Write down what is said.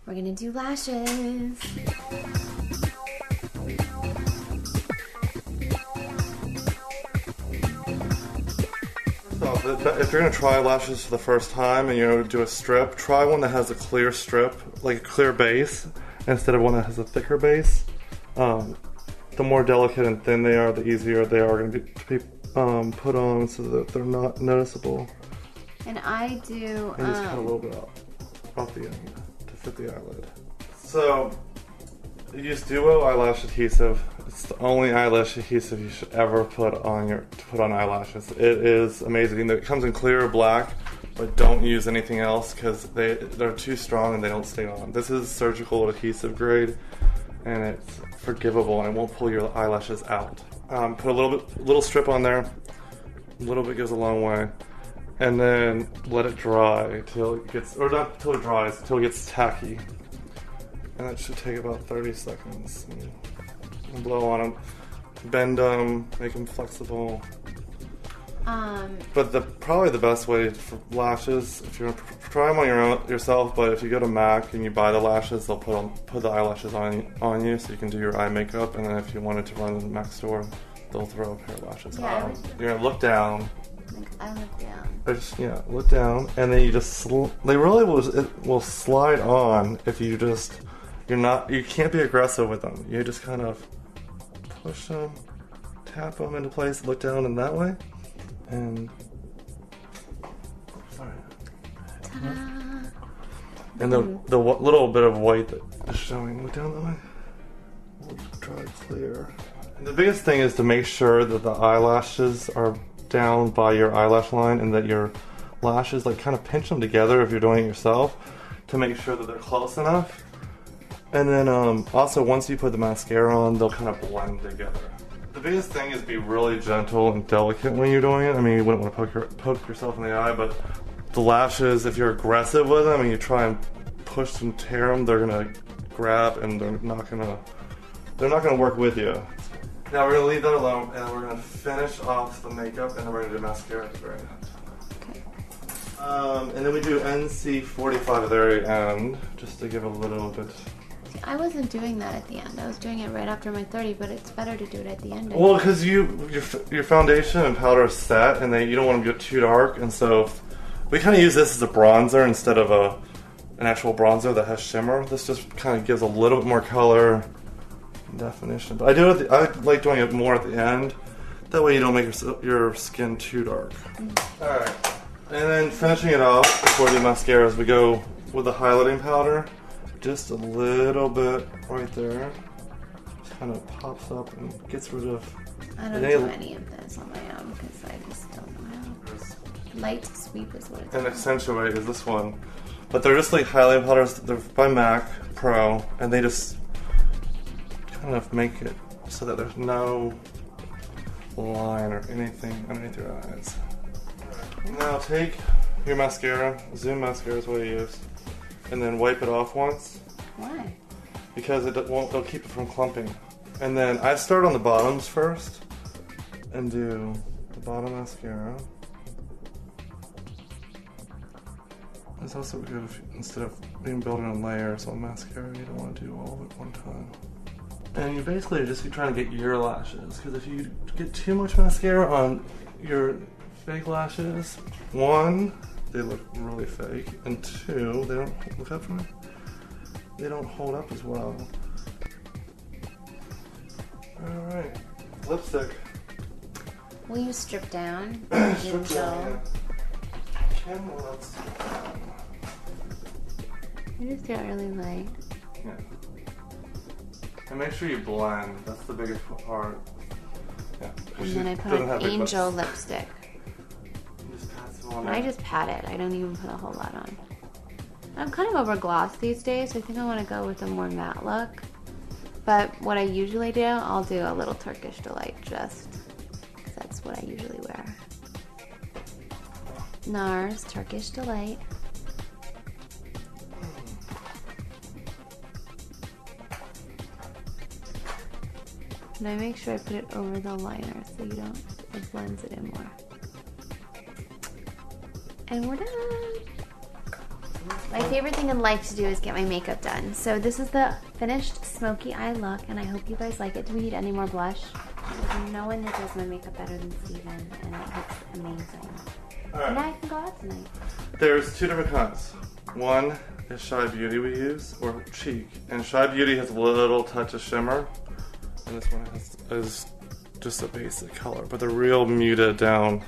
We're gonna do lashes. If you're going to try lashes for the first time and you do a strip, try one that has a clear strip, like a clear base, instead of one that has a thicker base. The more delicate and thin they are, the easier they are going to be put on so that they're not noticeable. And I do... And just cut a little bit off the end to fit the eyelid. So, use Duo eyelash adhesive. It's the only eyelash adhesive you should ever put on eyelashes. It is amazing. It comes in clear or black, but don't use anything else because they're too strong and they don't stay on. This is surgical adhesive grade, and it's forgivable and it won't pull your eyelashes out. Put a little strip on there. A little bit goes a long way, and then let it dry till it gets, or not till it dries, till it gets tacky. And that should take about 30 seconds. And blow on them, bend them, make them flexible. But probably the best way for lashes, if you're gonna try them on your own yourself, but if you go to MAC and you buy the lashes, they'll put the eyelashes on you, so you can do your eye makeup. And then if you wanted to run to the MAC store, they'll throw a pair of lashes on. You're gonna look down. I look down. Yeah, look down, and then you just they really will slide on if you just. You can't be aggressive with them. You just kind of push them, tap them into place, look down in that way, and sorry. Ta-da! And the little bit of white that is showing, look down that way. We'll try clear. And the biggest thing is to make sure that the eyelashes are down by your eyelash line, and that your lashes kind of pinch them together if you're doing it yourself to make sure that they're close enough. And then also once you put the mascara on, they'll kind of blend together. The biggest thing is be really gentle and delicate when you're doing it. I mean, you wouldn't want to poke yourself in the eye, but the lashes, if you're aggressive with them and you try and push and tear them, they're gonna grab and they're not gonna work with you. Now we're gonna leave that alone, and we're gonna finish off the makeup, and then we're gonna do mascara at the very end. Okay. And then we do NC45 at the very end, just to give a little bit. I wasn't doing that at the end. I was doing it right after my 30, but it's better to do it at the end. Well, because your foundation and powder is set, and you don't want them to get too dark, and so we kind of use this as a bronzer instead of an actual bronzer that has shimmer. This just kind of gives a little bit more color and definition. But I like doing it more at the end. That way you don't make your skin too dark. Mm-hmm. All right, and then finishing it off before the mascaras, we go with the highlighting powder. Just a little bit right there. Just kind of pops up and gets rid of... I don't do any of this on my own because I just don't know. Light sweep is what it's called. And Accentuate is this one. But they're just like highlighting powders. They're by MAC Pro, and they just kind of make it so that there's no line or anything underneath your eyes. Now take your mascara. Zoom mascara is what I use. And then wipe it off once. Why? Because it'll keep it from clumping. And then I start on the bottoms first and do the bottom mascara. It's also good if instead of being building on layers on mascara, you don't want to do all of it one time. And you basically just be trying to get your lashes, because if you get too much mascara on your fake lashes, one, they look really fake, and two, they don't look up for me. They don't hold up as well. All right, lipstick. Will you strip down? Strip down. Kim, let's strip down. You just get really light. Yeah. And make sure you blend. That's the biggest part. Yeah. And then I put an angel lipstick. And I just pat it. I don't even put a whole lot on. I'm kind of over gloss these days, so I think I want to go with a more matte look. But what I usually do, I'll do a little Turkish Delight just because that's what I usually wear. NARS Turkish Delight. And I make sure I put it over the liner so it blends it in more. And we're done. My favorite thing in life to do is get my makeup done. So this is the finished smoky eye look, and I hope you guys like it. Do we need any more blush? There's no one that does my makeup better than Steven, and it looks amazing. All right. And I can go out tonight. There's two different kinds. One is Shy Beauty we use, or Cheek. And Shy Beauty has a little touch of shimmer. And this one is just a basic color, but they're real muted down.